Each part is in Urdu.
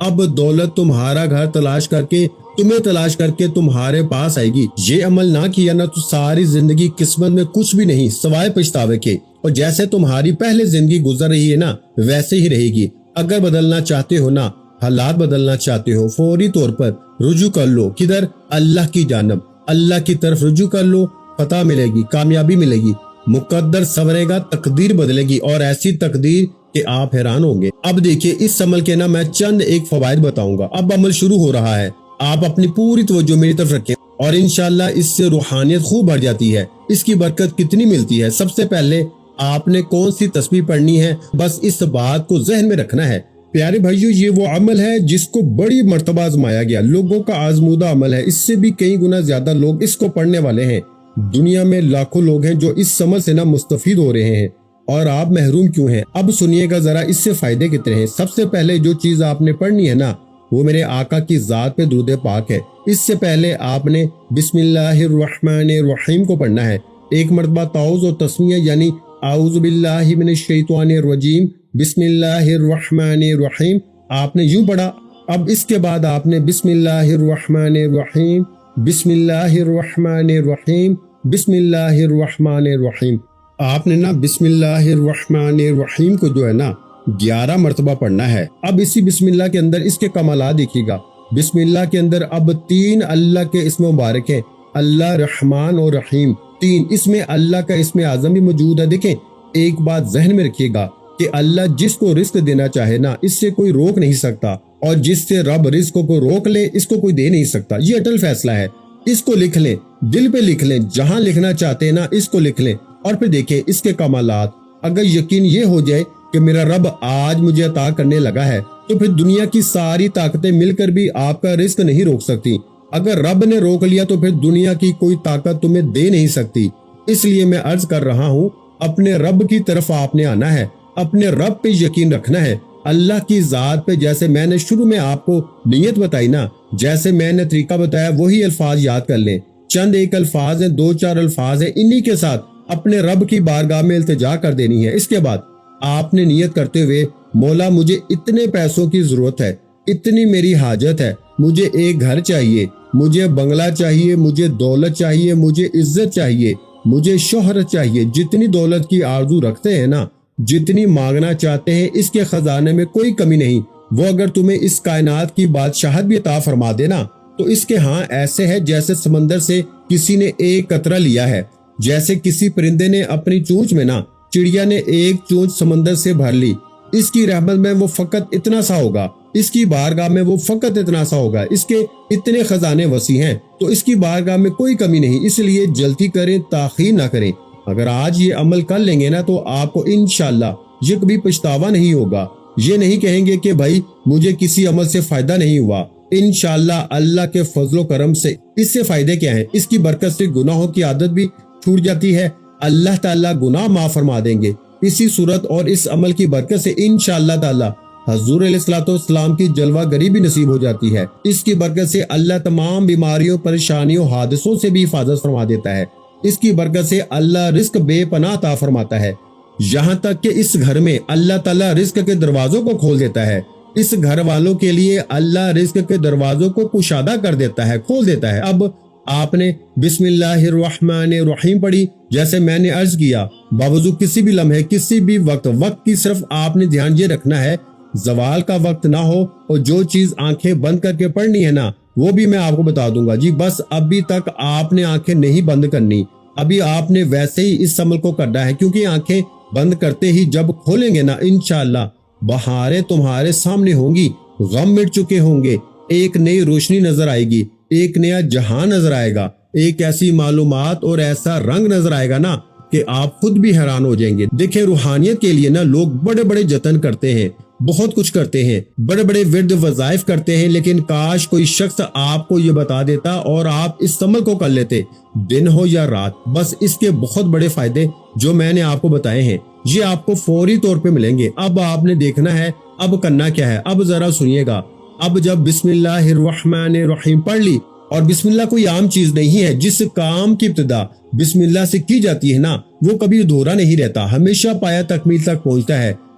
اب دولت تمہارا گھر تلاش کر کے تمہارے پاس آئے گی۔ یہ عمل نہ کیا نا تو ساری زندگی قسمت میں کچھ بھی نہیں سوائے پچھتاوے کے، اور جیسے تمہاری پہلے زندگی گزر رہی ہے نا ویسے ہی رہے گی۔ اگر بدلنا چاہتے ہو نا، حالات بدلنا چاہتے ہو، فوری طور پر رجوع کر لو۔ کدھر؟ اللہ کی جانب، اللہ کی طرف رجوع کر لو، فتح ملے گی، کامیابی ملے گی، مقدر سنورے گا، تقدیر بدلے گی، اور ایسی تقدیر کہ آپ حیران ہوں گے۔ اب دیکھیے اس عمل کے نا میں چند ایک فوائد بتاؤں گا۔ اب عمل شروع ہو رہا ہے، آپ اپنی پوری توجہ میری طرف رکھیں اور انشاءاللہ اس سے روحانیت خوب بڑھ جاتی ہے۔ اس کی برکت کتنی ملتی ہے؟ سب سے پہلے آپ نے کون سی تسبیح پڑھنی ہے، بس اس بات کو ذہن میں رکھنا ہے۔ پیارے بھائیو، یہ وہ عمل ہے جس کو بڑی مرتبہ آزمایا گیا، لوگوں کا آزمودہ عمل ہے۔ اس سے بھی کئی گنا زیادہ لوگ اس کو پڑھنے والے ہیں۔ دنیا میں لاکھوں لوگ ہیں جو اس عمل سے نا مستفید ہو رہے ہیں، اور آپ محروم کیوں ہیں؟ اب سنیے گا ذرا اس سے فائدے کتنے ہیں۔ سب سے پہلے جو چیز آپ نے پڑھنی ہے نا وہ میرے آقا کی ذات پہ درود پاک ہے۔ اس سے پہلے آپ نے بسم اللہ الرحمن الرحیم کو پڑھنا ہے۔ ایک مرتبہ تعوذ و تسمیہ یعنی اعوذ باللہ من الشیطان الرجیم بسم اللہ الرحمن الرحیم آپ نے یوں پڑھا۔ اب اس کے بعد آپ نے بسم اللہ الرحمن الرحیم بسم اللہ الرحمن الرحیم بسم اللہ الرحمن الرحیم آپ نے نا بسم اللہ الرحمن الرحیم کو جو ہے نا 11 مرتبہ پڑھنا ہے۔ اب اسی بسم اللہ کے اندر اس کے کمالات دیکھیے گا۔ بسم اللہ کے اندر اب 3 اللہ کے اسم مبارک ہیں، اللہ، رحمان اور رحیم۔ 3 اس میں اللہ کا اسم اعظم بھی موجود ہے۔ دیکھیں ایک بات ذہن میں رکھیے گا کہ اللہ جس کو رزق دینا چاہے نا اس سے کوئی روک نہیں سکتا، اور جس سے رب رزق کو روک لے اس کو کوئی دے نہیں سکتا۔ یہ اٹل فیصلہ ہے، اس کو لکھ لیں، دل پہ لکھ لیں، جہاں لکھنا چاہتے ہیں نا اس کو لکھ لیں، اور پھر دیکھیں اس کے کمالات۔ اگر یقین یہ ہو جائے کہ میرا رب آج مجھے عطا کرنے لگا ہے تو پھر دنیا کی ساری طاقتیں مل کر بھی آپ کا رزق نہیں روک سکتی۔ اگر رب نے روک لیا تو پھر دنیا کی کوئی طاقت تمہیں دے نہیں سکتی۔ اس لیے میں عرض کر رہا ہوں، اپنے رب کی طرف آپ نے آنا ہے، اپنے رب پہ یقین رکھنا ہے، اللہ کی ذات پہ۔ جیسے میں نے شروع میں آپ کو نیت بتائی نا، جیسے میں نے طریقہ بتایا، وہی الفاظ یاد کر لیں۔ چند ایک الفاظ ہیں، 2-4 الفاظ ہیں، انہی کے ساتھ اپنے رب کی بارگاہ میں التجا کر دینی ہے۔ اس کے بعد آپ نے نیت کرتے ہوئے، مولا مجھے اتنے پیسوں کی ضرورت ہے، اتنی میری حاجت ہے، مجھے ایک گھر چاہیے، مجھے بنگلہ چاہیے، مجھے دولت چاہیے، مجھے عزت چاہیے، مجھے شہرت چاہیے۔ جتنی دولت کی آرزو رکھتے ہیں نا، جتنی مانگنا چاہتے ہیں، اس کے خزانے میں کوئی کمی نہیں۔ وہ اگر تمہیں اس کائنات کی بادشاہت بھی عطا فرما دینا تو اس کے ہاں ایسے ہے جیسے سمندر سے کسی نے ایک قطرہ لیا ہے، جیسے کسی پرندے نے اپنی چونچ میں نا چڑیا نے ایک چونچ سمندر سے بھر لی۔ اس کی رحمت میں وہ فقط اتنا سا ہوگا، اس کی بارگاہ میں وہ فقط اتنا سا ہوگا، اس کے اتنے خزانے وسیع ہیں تو اس کی بارگاہ میں کوئی کمی نہیں۔ اس لیے جلدی کریں، تاخیر نہ کریں۔ اگر آج یہ عمل کر لیں گے نا تو آپ کو انشاءاللہ یہ کبھی پچھتاوا نہیں ہوگا۔ یہ نہیں کہیں گے کہ بھائی مجھے کسی عمل سے فائدہ نہیں ہوا۔ انشاءاللہ اللہ کے فضل و کرم سے اس سے فائدے کیا ہیں؟ اس کی برکت سے گناہوں کی عادت بھی چھوٹ جاتی ہے، اللہ تعالیٰ گناہ معاف فرما دیں گے۔ اسی صورت اور اس عمل کی برکت سے انشاءاللہ تعالیٰ حضور علیہ الصلوۃ والسلام کی جلوہ گری بھی نصیب ہو جاتی ہے۔ اس کی برکت سے اللہ تمام بیماریوں، پریشانیوں، حادثوں سے بھی حفاظت فرما دیتا ہے۔ اس کی برکت سے اللہ رزق بے پناہ عطا فرماتا ہے، یہاں تک کہ اس گھر میں اللہ تعالیٰ رزق کے دروازوں کو کھول دیتا ہے۔ اس گھر والوں کے لیے اللہ رزق کے دروازوں کو کشادہ کر دیتا ہے، کھول دیتا ہے۔ اب آپ نے بسم اللہ الرحمن الرحیم پڑھی، جیسے میں نے عرض کیا، باوجود کسی بھی لمحے، کسی بھی وقت کی صرف آپ نے دھیان یہ رکھنا ہے زوال کا وقت نہ ہو، اور جو چیز آنکھیں بند کر کے پڑھنی ہے نا وہ بھی میں آپ کو بتا دوں گا جی۔ بس ابھی تک آپ نے آنکھیں نہیں بند کرنی، ابھی آپ نے ویسے ہی اس عمل کو کرنا ہے، کیونکہ آنکھیں بند کرتے ہی جب کھولیں گے نا انشاءاللہ بہاریں تمہارے سامنے ہوں گی، غم مٹ چکے ہوں گے، ایک نئی روشنی نظر آئے گی، ایک نیا جہاں نظر آئے گا، ایک ایسی معلومات اور ایسا رنگ نظر آئے گا نا کہ آپ خود بھی حیران ہو جائیں گے۔ دیکھیں روحانیت کے لیے نا لوگ بڑے بڑے جتن کرتے ہیں، بہت کچھ کرتے ہیں، بڑے بڑے ورد وظائف کرتے ہیں، لیکن کاش کوئی شخص آپ کو یہ بتا دیتا اور آپ اس عمل کو کر لیتے، دن ہو یا رات۔ بس اس کے بہت بڑے فائدے جو میں نے آپ کو بتائے ہیں یہ آپ کو فوری طور پہ ملیں گے۔ اب آپ نے دیکھنا ہے اب کرنا کیا ہے، اب ذرا سنیے گا۔ اب جب بسم اللہ الرحمن الرحیم پڑھ لی، اور بسم اللہ کوئی عام چیز نہیں ہے، جس کام کی ابتدا بسم اللہ سے کی جاتی ہے نا وہ کبھی ادھورا نہیں رہتا، ہمیشہ پایا تکمیل تک پہنچتا ہے۔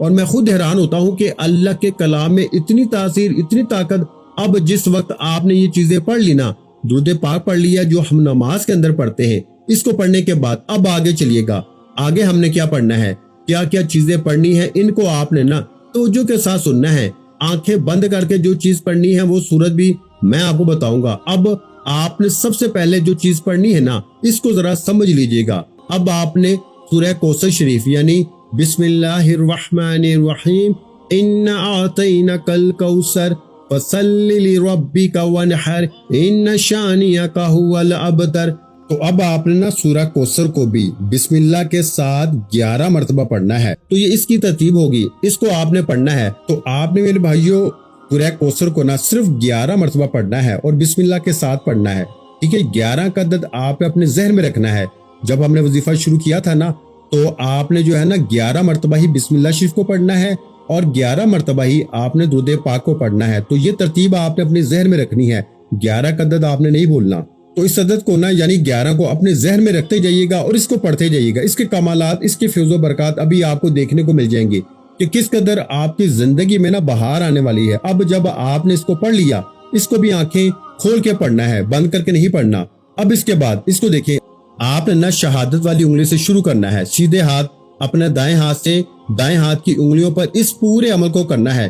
اور میں خود حیران ہوتا ہوں کہ اللہ کے کلام میں اتنی تاثیر، اتنی طاقت۔ اب جس وقت آپ نے یہ چیزیں پڑھ لی نا، درود پاک پڑھ لیا جو ہم نماز کے اندر پڑھتے ہیں، اس کو پڑھنے کے بعد اب آگے چلیے گا، آگے ہم نے کیا پڑھنا ہے، کیا کیا چیزیں پڑھنی ہیں، ان کو آپ نے نا توجہ کے ساتھ سننا ہے۔ آنکھیں بند کر کے جو چیز پڑھنی ہے وہ سورت بھی میں آپ کو بتاؤں گا۔ اب آپ نے سب سے پہلے جو چیز پڑھنی ہے نا، اس کو ذرا سمجھ لیجئے گا۔ اب آپ نے سورہ کوثر شریف یعنی بسم اللہ الرحمن الرحیم انا اعطینک الکوثر فصل لربک وانحر ان شانئک ھو الابتر، تو اب آپ نے نا سورہ کوثر کو بھی بسم اللہ کے ساتھ 11 مرتبہ پڑھنا ہے۔ تو یہ اس کی ترتیب ہوگی، اس کو آپ نے پڑھنا ہے۔ تو آپ نے میرے بھائیوں سورہ کوثر کو نا صرف 11 مرتبہ پڑھنا ہے اور بسم اللہ کے ساتھ پڑھنا ہے، ٹھیک ہے۔ 11 کا عدد آپ نے اپنے ذہن میں رکھنا ہے۔ جب ہم نے وظیفہ شروع کیا تھا نا، تو آپ نے جو ہے نا 11 مرتبہ ہی بسم اللہ شریف کو پڑھنا ہے اور 11 مرتبہ ہی آپ نے درود پاک کو پڑھنا ہے۔ تو یہ ترتیب آپ نے اپنے ذہن میں رکھنی ہے، 11 کا عدد آپ نے نہیں بولنا۔ تو اس عدد کو نا یعنی 11 کو اپنے ذہن میں رکھتے جائیے گا اور اس کو پڑھتے جائیے گا۔ اس کے کمالات، اس کے فیض و برکات ابھی آپ کو دیکھنے کو مل جائیں گے کہ کس قدر آپ کی زندگی میں نا بہار آنے والی ہے۔ اب جب آپ نے اس کو پڑھ لیا، اس کو بھی آنکھیں کھول کے پڑھنا ہے، بند کر کے نہیں پڑھنا۔ اب اس کے بعد اس کو دیکھیں، آپ نے نا شہادت والی انگلی سے شروع کرنا ہے، سیدھے ہاتھ اپنے دائیں ہاتھ سے دائیں ہاتھ کی انگلیوں پر اس پورے عمل کو کرنا ہے۔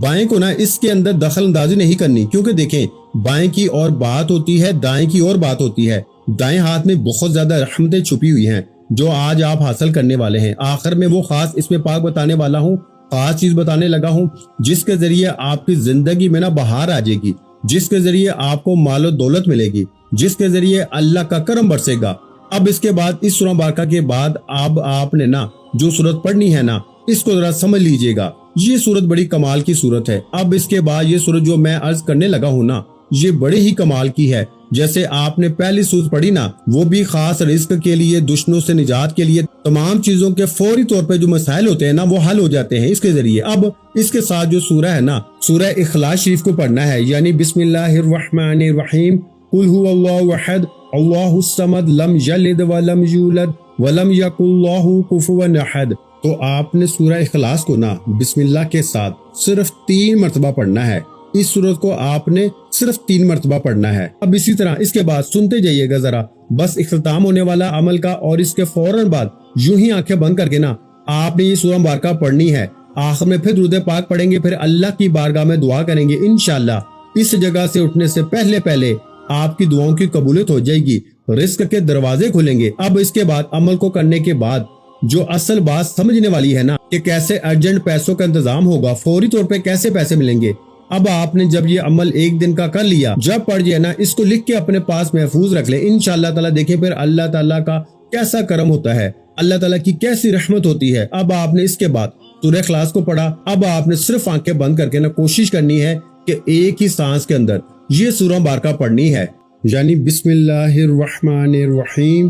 بائیں کو نا اس کے اندر دخل اندازی نہیں کرنی، کیونکہ دیکھیں بائیں کی اور بات ہوتی ہے، دائیں کی اور بات ہوتی ہے۔ دائیں ہاتھ میں بہت زیادہ رحمتیں چھپی ہوئی ہیں جو آج آپ حاصل کرنے والے ہیں۔ آخر میں وہ خاص اس میں پاک بتانے والا ہوں، خاص چیز بتانے لگا ہوں جس کے ذریعے آپ کی زندگی میں نا بہار آ جائے گی، جس کے ذریعے آپ کو مال و دولت ملے گی، جس کے ذریعے اللہ کا کرم برسے گا۔ اب اس کے بعد اس سورہ مبارکہ کے بعد اب آپ نے نا جو سورت پڑھنی ہے نا، اس کو ذرا سمجھ لیجئے گا۔ یہ سورت بڑی کمال کی سورت ہے۔ اب اس کے بعد یہ سورت جو میں عرض کرنے لگا ہوں نا، یہ بڑے ہی کمال کی ہے۔ جیسے آپ نے پہلی سورت پڑھی نا، وہ بھی خاص رزق کے لیے، دشمنوں سے نجات کے لیے، تمام چیزوں کے فوری طور پہ جو مسائل ہوتے ہیں نا وہ حل ہو جاتے ہیں اس کے ذریعے۔ اب اس کے ساتھ جو سورہ ہے نا، سورہ اخلاص شریف کو پڑھنا ہے، یعنی بسم اللہ الرحمن الرحیم قل هو اللہ احد اللہ الصمد لم یلد ولم یولد ولم یکن له کفوا احد۔ تو آپ نے سورہ اخلاص کو نا بسم اللہ کے ساتھ صرف 3 مرتبہ پڑھنا ہے۔ اس سورت کو آپ نے صرف 3 مرتبہ پڑھنا ہے۔ اب اسی طرح اس کے بعد سنتے جائیے گا ذرا، بس اختتام ہونے والا عمل کا، اور اس کے فوراً بعد یوں ہی آنکھیں بند کر کے نا آپ نے یہ سورہ مبارکہ پڑھنی ہے۔ آخر میں پھر درود پاک پڑھیں گے، پھر اللہ کی بارگاہ میں دعا کریں گے۔ انشاءاللہ اس جگہ سے اٹھنے سے پہلے پہلے آپ کی دعاؤں کی قبولیت ہو جائے گی، رزق کے دروازے کھلیں گے۔ اب اس کے بعد عمل کو کرنے کے بعد جو اصل بات سمجھنے والی ہے نا کہ کیسے ارجنٹ پیسوں کا انتظام ہوگا، فوری طور پہ کیسے پیسے ملیں گے۔ اب آپ نے جب یہ عمل 1 دن کا کر لیا، جب پڑھ جائے نا اس کو لکھ کے اپنے پاس محفوظ رکھ لیں۔ انشاءاللہ تعالیٰ دیکھیں پھر اللہ تعالیٰ کا کیسا کرم ہوتا ہے، اللہ تعالیٰ کی کیسی رحمت ہوتی ہے۔ اب آپ نے اس کے بعد سورہ اخلاص کو پڑھا، اب آپ نے صرف آنکھیں بند کر کے نا کوشش کرنی ہے کہ ایک ہی سانس کے اندر یہ سورہ مبارکہ پڑھنی ہے، یعنی بسم اللہ الرحمن الرحیم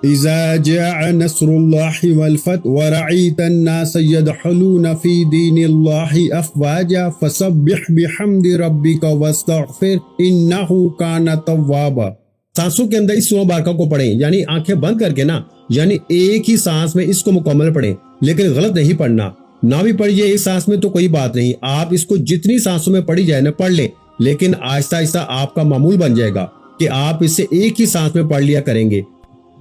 اذا جاء نصر اللہ والفتح ورعیت الناس يدخلون فی دین اللہ افواجا فسبح بحمد ربک واستغفر انہ کان توابا۔ سانسوں کے اندر اس سورہ مبارکہ کو پڑھیں، یعنی آنکھیں بند کر کے نا، یعنی ایک ہی سانس میں اس کو مکمل پڑھیں، لیکن غلط نہیں پڑھنا، نہ بھی پڑھیے ایک سانس میں تو کوئی بات نہیں، آپ اس کو جتنی سانسوں میں پڑھی جائے نا پڑھ لیں، لیکن آہستہ آہستہ آپ کا معمول بن جائے گا کہ آپ اسے ایک ہی سانس میں پڑھ لیا کریں گے۔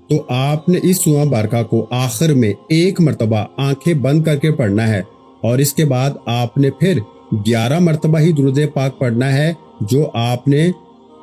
تو آپ نے اس سورہ مبارکہ کو آخر میں 1 مرتبہ آنکھیں بند کر کے پڑھنا ہے، اور اس کے بعد آپ نے پھر 11 مرتبہ ہی درود پاک پڑھنا ہے جو آپ نے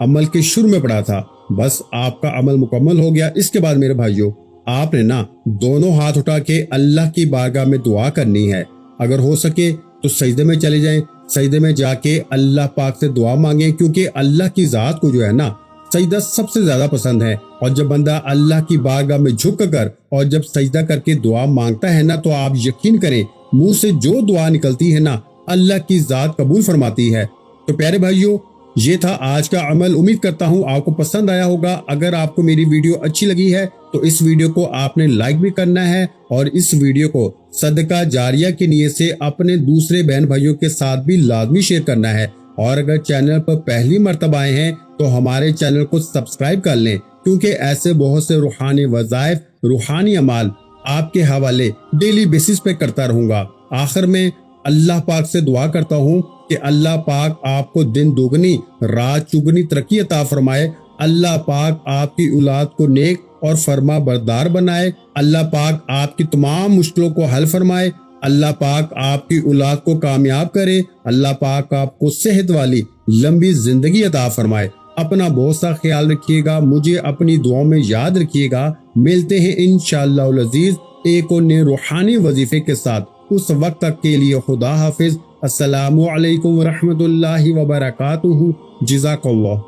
عمل کے شروع میں پڑھا تھا۔ بس آپ کا عمل مکمل ہو گیا۔ اس کے بعد میرے بھائیوں آپ نے نا دونوں ہاتھ اٹھا کے اللہ کی بارگاہ میں دعا کرنی ہے۔ اگر ہو سکے تو سجدے میں چلے جائیں، سجدے میں جا کے اللہ پاک سے دعا مانگیں، کیونکہ اللہ کی ذات کو جو ہے نا سجدہ سب سے زیادہ پسند ہے۔ اور جب بندہ اللہ کی بارگاہ میں جھک کر اور جب سجدہ کر کے دعا مانگتا ہے نا، تو آپ یقین کریں منہ سے جو دعا نکلتی ہے نا اللہ کی ذات قبول فرماتی ہے۔ تو پیارے بھائیوں یہ تھا آج کا عمل، امید کرتا ہوں آپ کو پسند آیا ہوگا۔ اگر آپ کو میری ویڈیو اچھی لگی ہے تو اس ویڈیو کو آپ نے لائک بھی کرنا ہے، اور اس ویڈیو کو صدقہ جاریہ کی نیت سے اپنے دوسرے بہن بھائیوں کے ساتھ بھی لازمی شیئر کرنا ہے۔ اور اگر چینل پر پہلی مرتبہ آئے ہیں تو ہمارے چینل کو سبسکرائب کر لیں، کیونکہ ایسے بہت سے روحانی وظائف، روحانی اعمال آپ کے حوالے ڈیلی بیسس پہ کرتا رہوں گا۔ آخر میں اللہ پاک سے دعا کرتا ہوں کہ اللہ پاک آپ کو دن دوگنی رات چگنی ترقی عطا فرمائے، اللہ پاک آپ کی اولاد کو نیک اور فرما بردار بنائے، اللہ پاک آپ کی تمام مشکلوں کو حل فرمائے، اللہ پاک آپ کی اولاد کو کامیاب کرے، اللہ پاک آپ کو صحت والی لمبی زندگی عطا فرمائے۔ اپنا بہت سا خیال رکھیے گا، مجھے اپنی دعاؤں میں یاد رکھیے گا۔ ملتے ہیں انشاءاللہ العزیز ایک اور نئے روحانی وظیفے کے ساتھ، اس وقت تک کے لیے خدا حافظ۔ السلام علیکم ورحمۃ اللہ وبرکاتہ۔ جزاک اللہ۔